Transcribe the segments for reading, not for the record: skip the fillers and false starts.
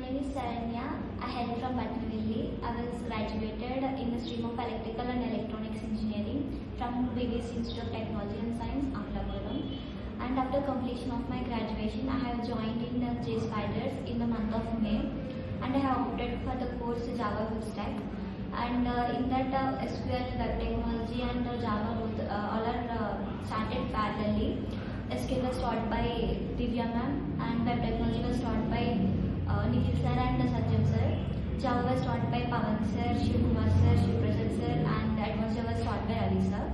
name is Saranya. I hail from Batnavilli. I was graduated in the stream of Electrical and Electronics Engineering from BBS Institute of Technology and Science, Amlapuram. And after completion of my graduation, I have joined in Jspiders in the month of May, and I have opted for the course Java Full Stack. And in that SQL, web technology and Java both all are started parallelly. SQL was taught by Divya ma'am, and web technology was taught by Nikhil sir and Satyam sir. Java was taught by Pawan sir, Shiv Kumar sir, Shiv Prasad sir, and advanced Java was taught by Ravi sir.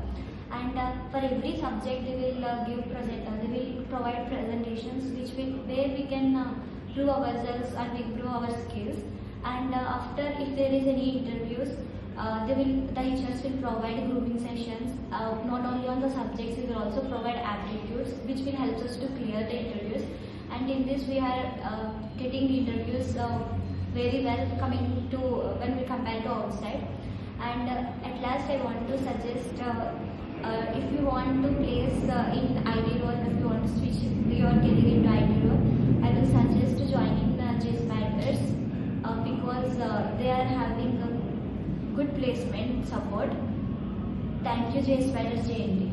And for every subject they will they will provide presentations where we can prove ourselves and improve our skills. And after, if there is any interviews, the teachers will provide grooming sessions. Not only on the subjects, we will also provide aptitudes, which will help us to clear the interviews. And in this, we are getting the interviews very well coming to when we compare to outside. And at last, I want to suggest if you want to place in IT role, if you want to switch your career into IT role, I will suggest joining Jspiders because they are having a good placement support. Thank you, Jspiders JNTU.